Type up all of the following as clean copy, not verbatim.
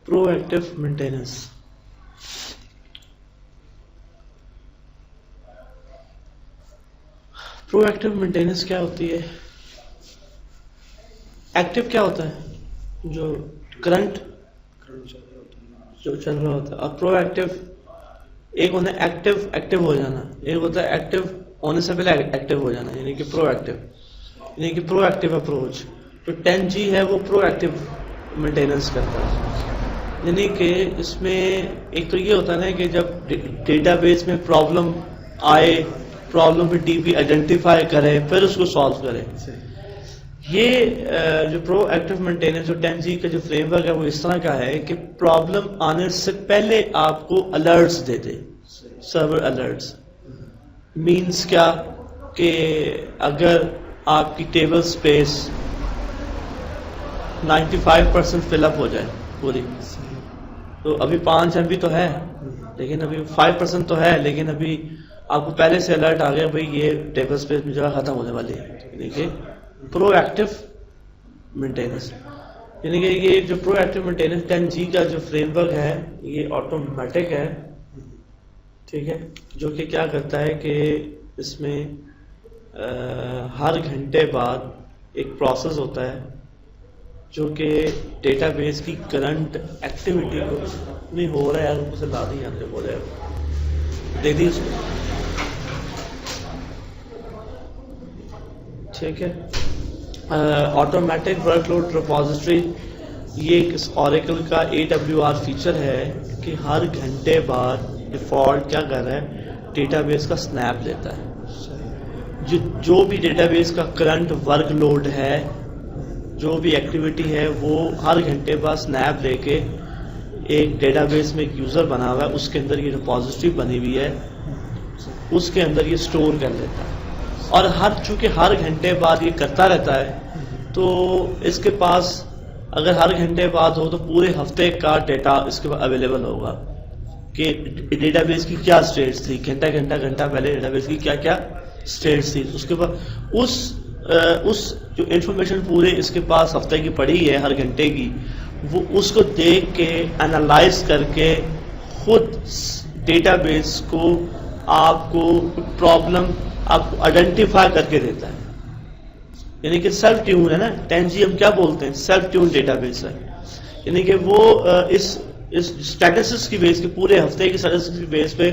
پرو active maintenance. پرو active maintenance کیا ہوتی ہے؟ ایکٹیو کیا ہوتا ہے؟ جو کرنٹ جو چل رہا ہوتا ہے. اور پرو ایکٹیو ایک ہوتا ہے ایکٹیو ہو جانا، ایک ہوتا ہے ایکٹیو ہونے سے پہلے ایکٹیو ہو جانا، یعنی کہ پرو ایکٹیو، یعنی کہ پرو ایکٹیو اپروچ. جو 10G ہے وہ پرو ایکٹیو مینٹیننس کرتا ہے. یعنی کہ اس میں ایک تو یہ ہوتا ہے نا کہ جب ڈیٹا بیس میں پرابلم آئے، پرابلم پہ ڈی بی آئیڈینٹیفائی کرے، پھر اس کو سالو کرے. یہ جو پرو ایکٹیو مینٹیننس جو 10G کا جو فریم ورک ہے وہ اس طرح کا ہے کہ پرابلم آنے سے پہلے آپ کو الرٹس دے دے، سرور الرٹس. مینس کیا کہ اگر آپ کی ٹیبل سپیس 95% فل اپ ہو جائے پوری، تو ابھی 5 MB تو ہے لیکن ابھی 5% تو ہے، لیکن ابھی آپ کو پہلے سے الرٹ آ گیا بھائی یہ ٹیبل سپیس میں جگہ ختم ہونے والی ہے. یعنی کہ پرو ایکٹیو مینٹیننس، یعنی کہ یہ جو پرو ایکٹیو مینٹیننس 10G کا جو فریم ورک ہے یہ آٹومیٹک ہے، ٹھیک ہے، جو کہ کیا کرتا ہے کہ اس میں ہر گھنٹے بعد ایک پروسیس ہوتا ہے جو کہ ڈیٹا بیس کی کرنٹ ایکٹیویٹی کو نہیں ہو رہا ہے، یار اسے لا دی یہاں سے ہو رہا ہے دے دی اس کو، ٹھیک ہے. آٹومیٹک ورک لوڈ ریپوزیٹری یہ ایک اوریکل کا AWR فیچر ہے کہ ہر گھنٹے بعد ڈیفالٹ کیا کر رہا ہے، ڈیٹا بیس کا سنیپ لیتا ہے. جو بھی ڈیٹا بیس کا کرنٹ ورک لوڈ ہے، جو بھی ایکٹیویٹی ہے، وہ ہر گھنٹے بعد سنیپ لے کے ایک ڈیٹا بیس میں ایک یوزر بنا ہوا ہے، اس کے اندر یہ ریپوزیٹری بنی ہوئی ہے، اس کے اندر یہ سٹور کر لیتا ہے. اور چونکہ ہر گھنٹے بعد یہ کرتا رہتا ہے تو اس کے پاس اگر ہر گھنٹے بعد ہو تو پورے ہفتے کا ڈیٹا اس کے پاس اویلیبل ہوگا کہ ڈیٹا بیس کی کیا اسٹیٹس تھی، گھنٹہ پہلے ڈیٹا بیس کی کیا کیا اسٹیٹس تھی. اس کے بعد اس جو انفارمیشن پورے اس کے پاس ہفتے کی پڑی ہے ہر گھنٹے کی، وہ اس کو دیکھ کے انالائز کر کے خود ڈیٹا بیس کو آپ کو پرابلم آپ کو آئیڈینٹیفائی کر کے دیتا ہے. یعنی کہ سیلف ٹیون ہے نا، 10G ہم کیا بولتے ہیں، سیلف ٹیون ڈیٹا بیس ہے. یعنی کہ وہ اس اسٹیٹسز کی بیس کے پورے ہفتے کی اسٹیٹسز کی بیس پہ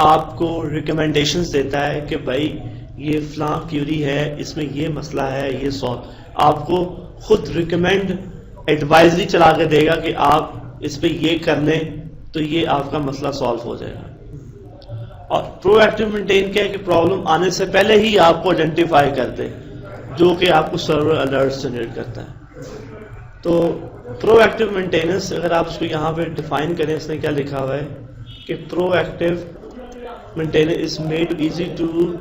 آپ کو ریکمنڈیشنز دیتا ہے کہ بھائی یہ فلاں کیوری ہے، اس میں یہ مسئلہ ہے، یہ سالو. آپ کو خود ریکمینڈ ایڈوائزری چلا کے دے گا کہ آپ اس پہ یہ کر لیں تو یہ آپ کا مسئلہ سالو ہو جائے گا. اور پرو ایکٹیو مینٹین کیا ہے کہ پرابلم آنے سے پہلے ہی آپ کو آئیڈینٹیفائی کر دے، جو کہ آپ کو سرور الرٹس جنریٹ کرتا ہے. تو پرو ایکٹیو مینٹیننس اگر آپ اس کو یہاں پہ ڈیفائن کریں، اس نے کیا لکھا ہوا ہے کہ proactive maintenance is made easy to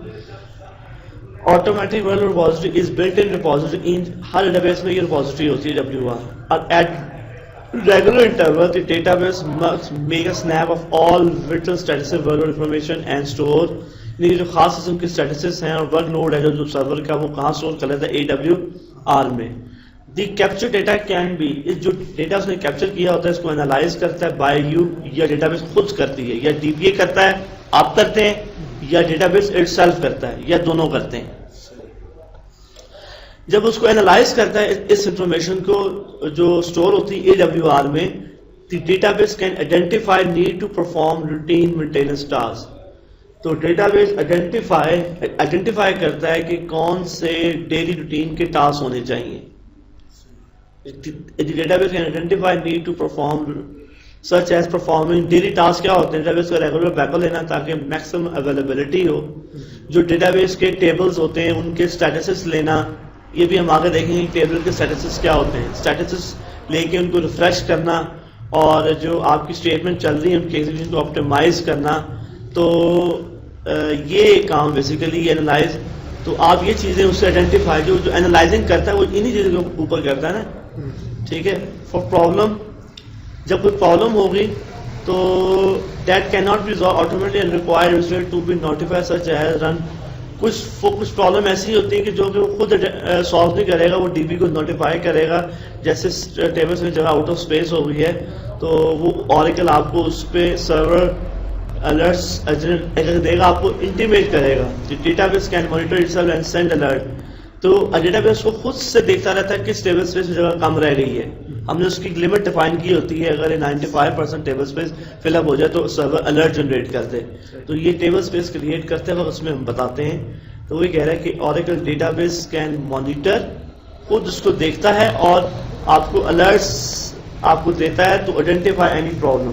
automatic work repository is built in repository in ہر ڈیٹا بیس میں یہ ریپوزیٹری ہوتی ہے WR. اور at regular interval the database must make a snap of all vital statuses workload information and store. یہ جو خاص قسم کے اسٹیٹسز ہیں اور ورک لوڈ ہے جو سرور کا، وہ کہاں اسٹور کر لیتا ہے، AWR میں. دی کیپچر ڈیٹا کین بی، جو ڈیٹا اس نے کیپچر کیا ہوتا ہے اس کو انالائز کرتا ہے بائی یو، یا ڈیٹا بیس خود کرتی ہے، یا DBA کرتا ہے آپ کرتے ہیں، یا ڈیٹا بیس اٹ سیلف کرتا ہے، یا دونوں کرتے ہیں. جب اس کو انالائز کرتا ہے اس انفارمیشن کو جو اسٹور ہوتی ہے AWR میں، the data base can identify need to perform routine maintenance task. تو ڈیٹا بیس آئیڈینٹیفائی کرتا ہے کہ کون سے ڈیلی روٹین کے ٹاسک ہونے چاہیے. Data base can identify need to perform such as performing daily task. کیا ہوتے ہیں ڈیٹا بیس کا ریگولر بیک اپ لینا تاکہ میکسیمم اویلیبلٹی ہو. جو ڈیٹا بیس کے ٹیبلز ہوتے ہیں ان کے اسٹیٹسز لینا، یہ بھی ہم آگے دیکھیں گے ٹیبل کے اسٹیٹسز کیا ہوتے ہیں. اسٹیٹسز لے کے ان کو ریفریش کرنا اور جو آپ کی اسٹیٹمنٹ چل رہی ہے ان کے ایگزیکیوشن کو آپٹیمائز کرنا. تو یہ کام بیسیکلی انالائز، تو آپ یہ چیزیں اس سے آئیڈینٹیفائی جو انالائزنگ کرتا ہے وہ انہی چیزوں کے اوپر کرتا ہے نا، ٹھیک ہے. فار پرابلم جب کوئی پرابلم ہوگی تو that can not be resolve automatically and require user to be notify such as run. کچھ پرابلم ایسی ہوتی ہے کہ جو کہ وہ خود سالو نہیں کرے گا, وہ ڈی بی کو نوٹیفائی کرے گا. جیسے ٹیبلس میں جگہ آؤٹ آف اسپیس ہو گئی ہے تو وہ اوریکل آپ کو اس پہ سرور الرٹس دے گا, آپ کو انٹیمیٹ کرے گا. Data base can monitor itself and send alert. تو ڈیٹا بیس کو خود سے دیکھتا رہتا ہے کس ٹیبل اسپیس میں جگہ کم رہ گئی ہے. ہم نے اس کی لمٹ ڈیفائن کی ہوتی ہے, اگر 95% ٹیبل اسپیس فل اپ ہو جائے تو سرور الرٹ جنریٹ کر دے. تو یہ ٹیبل اسپیس کریٹ کرتے وقت اس میں ہم بتاتے ہیں. تو وہ کہہ رہا ہے کہ Oracle data base can monitor, خود اس کو دیکھتا ہے اور آپ کو الرٹس آپ کو دیتا ہے ٹو آئیڈینٹیفائی اینی پرابلم.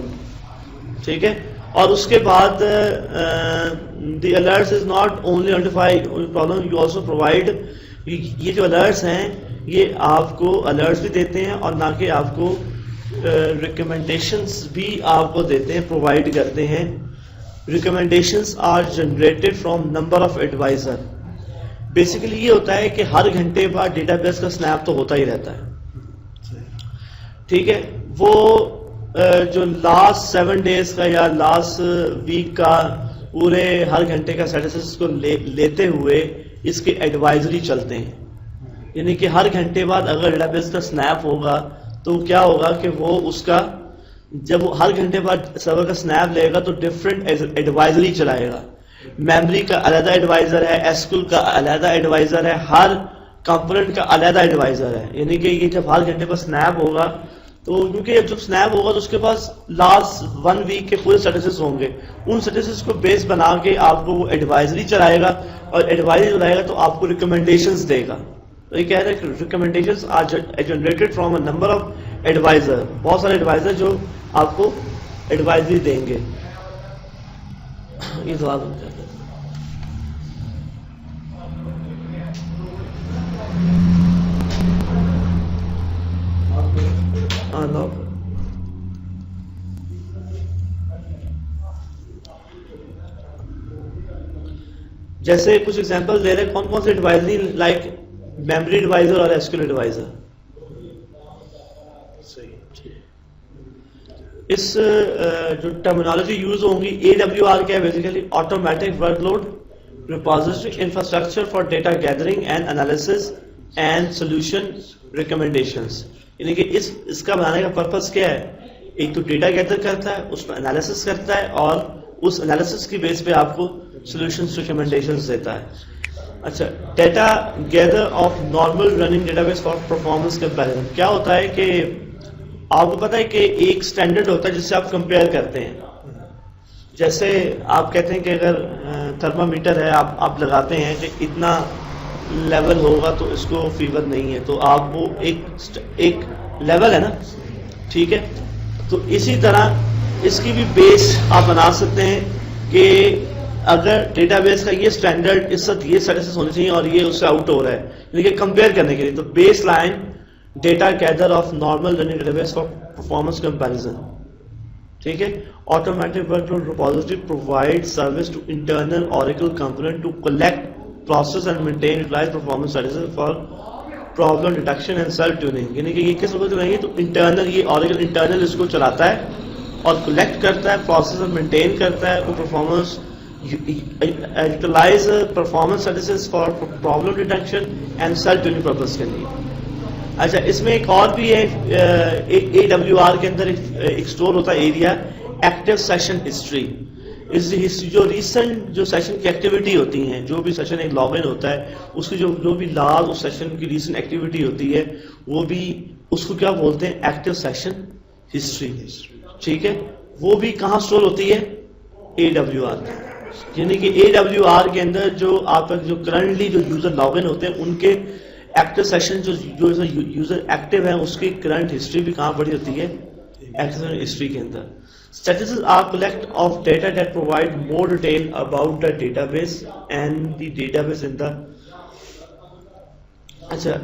ٹھیک ہے, اور اس کے بعد the alerts is not only identify problem, you also provide. یہ جو الرٹس ہیں یہ آپ کو الرٹس بھی دیتے ہیں اور نہ کہ آپ کو ریکمنڈیشنز بھی آپ کو دیتے ہیں, پرووائڈ کرتے ہیں. Recommendations are generated from number of advisor. Basically یہ ہوتا ہے کہ ہر گھنٹے بعد ڈیٹا بیس کا سنیپ تو ہوتا ہی رہتا ہے. ٹھیک ہے, وہ جو لاسٹ 7 days کا یا لاسٹ ویک کا پورے ہر گھنٹے کا اسٹیٹس کو لیتے ہوئے اس کے ایڈوائزری چلتے ہیں. یعنی کہ ہر گھنٹے بعد اگر ڈیٹا بیس کا سنیپ ہوگا تو کیا ہوگا کہ وہ اس کا جب وہ ہر گھنٹے بعد سرور کا سنیپ لے گا تو ڈفرینٹ ایڈوائزری چلائے گا. میموری کا علیحدہ ایڈوائزر ہے, ایسکول کا علیحدہ ایڈوائزر ہے, ہر کمپوننٹ کا علیحدہ ایڈوائزر ہے. یعنی کہ یہ جب ہر گھنٹے پر سنیپ ہوگا تو کیونکہ جب سنیپ ہوگا تو اس کے پاس لاسٹ 1 week کے پورے اسٹیٹس ہوں گے, ان اسٹیٹس کو بیس بنا کے آپ کو وہ ایڈوائزری چلائے گا, اور ایڈوائزری چلائے گا تو آپ کو ریکمنڈیشنز دے گا. تو یہ کہہ رہے ہیں کہ recommendations are generated from a number of advisor. بہت سارے ایڈوائزر جو آپ کو ایڈوائزری دیں گے. یہ دعا بند کر دیں. جیسے کچھ ایگزامپل دے رہے ہیں کون کون سے ایڈوائزری, لائک میموری ایڈوائزر اور ایسکیول ایڈوائزر. اس جو ٹرمینالوجی یوز ہوں گی, AWR کیا ہے basically automatic work load repository infrastructure for data gathering and analysis and solution recommendations. یعنی کہ اس کا بنانے کا پرپز کیا ہے, ایک تو ڈیٹا گیدر کرتا ہے, اس میں انالیسس کرتا ہے, اور اس انالیسس کی بیس پہ آپ کو سولوشنز ریکمنڈیشنز دیتا ہے. اچھا, data gather of normal running data base for performance comparison. کیا ہوتا ہے کہ آپ کو پتا ہے کہ ایک اسٹینڈرڈ ہوتا ہے جس سے آپ کمپیئر کرتے ہیں. جیسے آپ کہتے ہیں کہ اگر تھرمامیٹر ہے, آپ لگاتے ہیں کہ اتنا لیول ہوگا تو اس کو فیور نہیں ہے, تو آپ وہ ایک لیول ہے نا, ٹھیک ہے. تو اسی طرح اس کی بھی بیس آپ بنا سکتے ہیں کہ اگر ڈیٹا بیس کا یہ اسٹینڈرڈ اس وقت یہ اسٹیٹس ہونے چاہیے اور یہ اس سے آؤٹ ہو رہا ہے, یعنی کہ کمپیئر کرنے کے لیے. تو base line data gather of normal running data base for performance comparison. ٹھیک ہے, automatic work load repository provide service to internal Oracle component to collect process and maintain utilize performance stats for problem detection and self tuning. یعنی کہ یہ کس وقت چلائیں گے تو انٹرنل, یہ اوریکل انٹرنل اس کو چلاتا ہے اور کلیکٹ کرتا ہے, پروسیس اور مینٹین کرتا ہے, وہ performance utilize performance stats for problem detection and self tuning purpose کے لیے. اچھا, اس میں ایک اور بھی ہے, AWR کے اندر ایک اسٹور ہوتا ہے ایریا ایکٹیو سیشن ہسٹری. اس جو ریسنٹ جو سیشن کی ایکٹیویٹی ہوتی ہیں, جو بھی سیشن ایک لاگ ان ہوتا ہے اس کی جو بھی لاگ اس سیشن کی ریسنٹ ایکٹیویٹی ہوتی ہے وہ بھی اس کو کیا بولتے ہیں, ایکٹیو سیشن ہسٹری. ٹھیک ہے, وہ بھی کہاں اسٹور ہوتی ہے, AWR. یعنی کہ AWR کے اندر جو آپ جو کرنٹلی جو یوزر لاگ ان ہوتے ہیں ان کے ایکٹیو سیشن جو یوزر ایکٹیو ہیں اس کی کرنٹ ہسٹری بھی کہاں پڑی ہوتی ہے, ایکٹیو سیشن ہسٹری کے اندر. Statistics are collect of data that provide more detail about the database and the database in the. اچھا,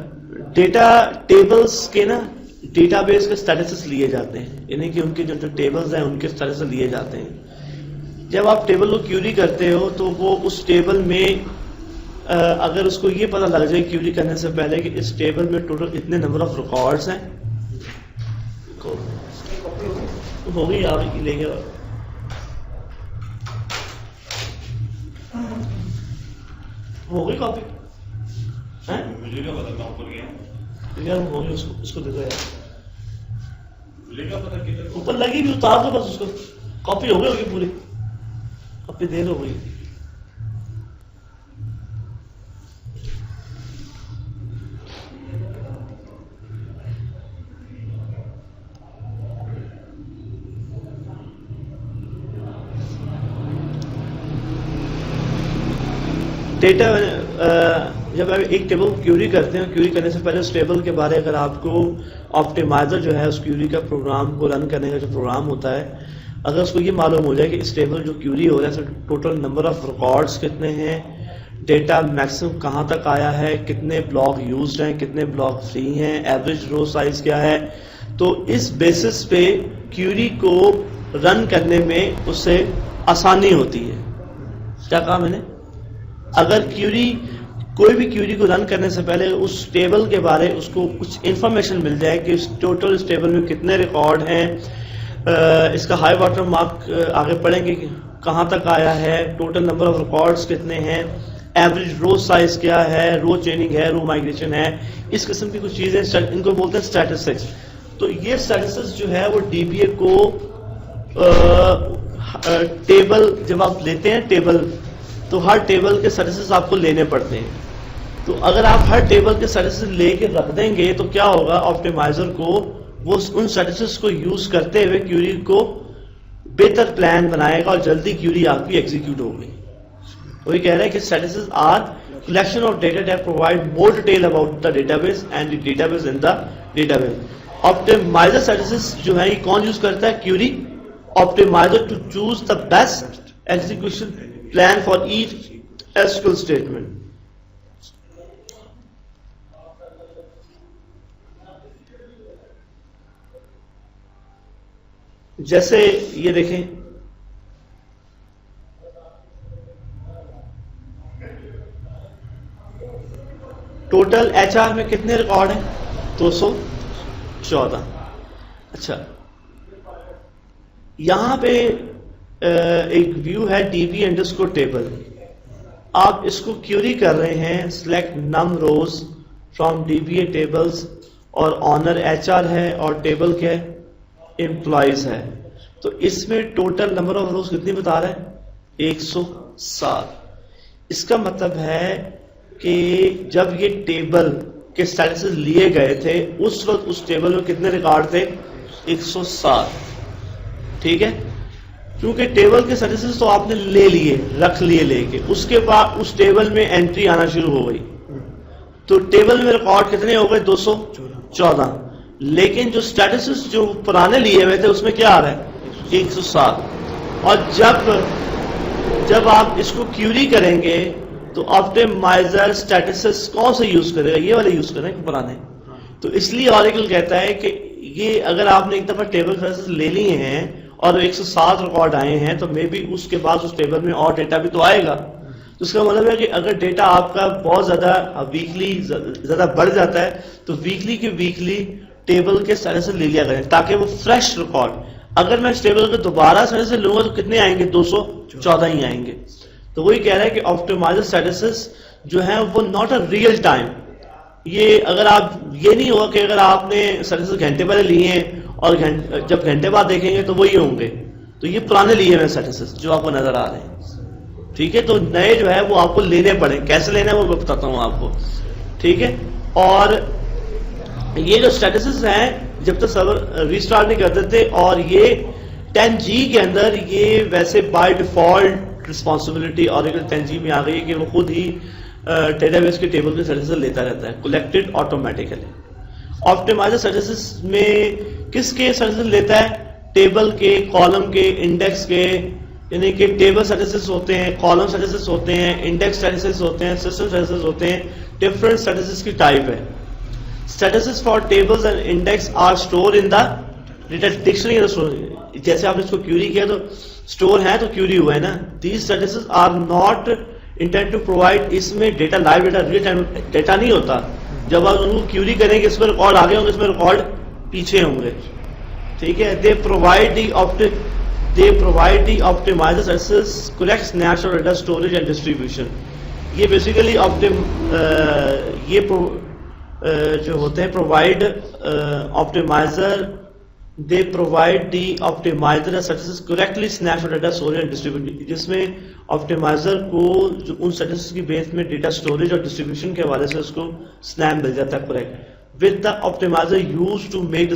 ڈیٹا ٹیبلز کے نا ڈیٹا بیس کے اسٹیٹس لیے جاتے ہیں, یعنی کہ ان کے جو ٹیبلز ہیں ان کے اسٹیٹس لیے جاتے ہیں. جب آپ ٹیبل کو کیوری کرتے ہو تو وہ اس ٹیبل میں اگر اس کو یہ پتہ لگ جائے کیوری کرنے سے پہلے کہ اس ٹیبل میں ٹوٹل اتنے نمبر آف ریکارڈز ہیں, ہو گئی آپ لے گیا ہو گئی کاپی مجھے کیا پتا کہاں پر گیا یار ہو گئی اس کو دے دو یار مجھے کیا پتا کدھر اوپر لگی بھی اتار دو بس اس کو کاپی ہو گئی ہوگی پوری کاپی دیر ہو گئی ڈیٹا جب آپ ایک ٹیبل کیوری کرتے ہیں کیوری کرنے سے پہلے اس ٹیبل کے بارے اگر آپ کو آپٹیمائزر جو ہے اس کیوری کا پروگرام کو رن کرنے کا جو پروگرام ہوتا ہے اگر اس کو یہ معلوم ہو جائے کہ اس ٹیبل جو کیوری ہو رہا ہے ٹوٹل نمبر آف ریکارڈس کتنے ہیں ڈیٹا میکسیمم کہاں تک آیا ہے کتنے بلاک یوزڈ ہیں کتنے بلاک فری ہیں ایوریج رو سائز کیا ہے تو اس بیسس پہ کیوری کو رن کرنے میں اس سے آسانی ہوتی ہے کیا کہا میں نے اگر کیوری کوئی بھی کیوری کو رن کرنے سے پہلے اس ٹیبل کے بارے اس کو کچھ انفارمیشن مل جائے کہ اس ٹوٹل اس ٹیبل میں کتنے ریکارڈ ہیں اس کا ہائی واٹر مارک آگے پڑھیں گے کہاں تک آیا ہے ٹوٹل نمبر آف ریکارڈز کتنے ہیں ایوریج رو سائز کیا ہے رو چیننگ ہے رو مائگریشن ہے اس قسم کی کچھ چیزیں ان کو بولتے ہیں اسٹیٹسٹکس تو یہ اسٹیٹسٹکس جو ہے وہ ڈی بی اے کو ٹیبل جب آپ لیتے ہیں ٹیبل تو ہر ٹیبل کے سروسز آپ کو لینے پڑتے ہیں تو اگر آپ ہر ٹیبل کے سروسز لے کے رکھ دیں گے تو کیا ہوگا آپٹیمائزر کو وہ ان سروسز کو یوز کرتے ہوئے کیوری کو بہتر پلان بنائے گا اور جلدی کیوری آپ کی ایگزیکیوٹ ہوگی وہی کہہ رہے ہیں کہ services are collection of data that provide more detail about the data base and the data base in the data base optimizer services جو ہے یہ کون یوز کرتا ہے query optimizer to choose the best execution plan for each SQL statement. جیسے یہ دیکھیں total H R میں کتنے ریکارڈ ہیں 214 اچھا یہاں پہ ایک ویو ہے ڈی بی انڈرسکور ٹیبل آپ اس کو کیوری کر رہے ہیں select num rows from D B A tables اور آنر ایچ آر ہے اور ٹیبل کے امپلائیز ہے تو اس میں ٹوٹل نمبر آف روز کتنی بتا رہا ہے 107 اس کا مطلب ہے کہ جب یہ ٹیبل کے سٹیٹسز لیے گئے تھے اس وقت اس ٹیبل میں کتنے ریکارڈ تھے 107 ٹھیک ہے کیونکہ ٹیبل کے سروسز تو آپ نے لے لیے رکھ لیے لے کے اس کے بعد اس ٹیبل میں انٹری آنا شروع ہو گئی تو ٹیبل میں ریکارڈ کتنے ہو گئے 214 لیکن جو سٹیٹسز جو پرانے لیے ہوئے تھے اس میں کیا آ رہا ہے 107 اور جب آپ اس کو کیوری کریں گے تو آپٹیمائزر سٹیٹسز کون سے یوز کرے گا یہ والے یوز کریں گے پرانے تو اس لیے اوریکل کہتا ہے کہ یہ اگر آپ نے ایک دفعہ ٹیبل سروسز لے لیے ہیں اور 107 ریکارڈ آئے ہیں تو مے بی اس کے بعد اس ٹیبل میں اور ڈیٹا بھی تو آئے گا تو اس کا مطلب ہے کہ اگر ڈیٹا آپ کا بہت زیادہ ویکلی زیادہ بڑھ جاتا ہے تو ویکلی کے ویکلی ٹیبل کے سارے سے لے لیا کریں تاکہ وہ فریش ریکارڈ اگر میں اس ٹیبل کو دوبارہ سارے سے لوں گا تو کتنے آئیں گے 214 ہی آئیں گے تو وہی کہہ رہا ہے کہ آپٹیمائزر سٹیٹسز جو ہیں وہ ناٹ اے ریئل ٹائم یہ اگر آپ یہ نہیں ہوگا کہ اگر آپ نے سروسز گھنٹے پہلے لیے ہیں اور جب گھنٹے بعد دیکھیں گے تو وہی ہوں گے تو یہ پرانے لیے ہوئے سٹیٹسز جو آپ کو نظر آ رہے ہیں ٹھیک ہے تو نئے جو ہے وہ آپ کو لینے پڑیں کیسے لینا ہے وہ میں بتاتا ہوں آپ کو ٹھیک ہے اور یہ جو سٹیٹسز ہیں جب تک سرور ریسٹارٹ نہیں کرتے تھے اور یہ 10G کے اندر یہ ویسے by default responsibility Oracle 10G میں آ گئی ہے کہ وہ خود ہی ڈیٹا بیس کے ٹیبل کے سٹیٹس لیتا رہتا ہے کلیکٹڈ آٹومیٹیکلی آپٹیمائزر سٹیٹس میں کس کے سٹیٹس لیتا ہے ٹیبل کے کالم کے انڈیکس کے یعنی کہ ٹیبل سٹیٹس ہوتے ہیں کالم سٹیٹس ہوتے ہیں انڈیکس سٹیٹس ہوتے ہیں سسٹم سٹیٹس ہوتے ہیں ڈفرنٹ سٹیٹس کی ٹائپ ہے stats for tables and index are store in the data dictionary جیسے آپ نے اس کو کیوری کیا تو اسٹور ہے تو کیوری ہوا ہے نا these stats are not intended to provide اس میں data live data real time data نہیں ہوتا جب آپ ان کو کیوری کریں گے اس میں ریکارڈ آگے ہوں گے اس میں ریکارڈ پیچھے ہوں گے ٹھیک ہے. They provide the optimizer services, correct snapshot data storage and distribution. یہ بیسیکلی یہ جو ہوتے ہیں provide optimizer they provide the optimizer services correctly snapshot data storage and distribution, جس میں آپٹیمائزر کو جو ان سروسز کی بیس میں ڈیٹا اسٹوریج اور ڈسٹریبیوشن کے حوالے سے اس کو اسنیپ مل جاتا ہے correct. With the optimizer use to make the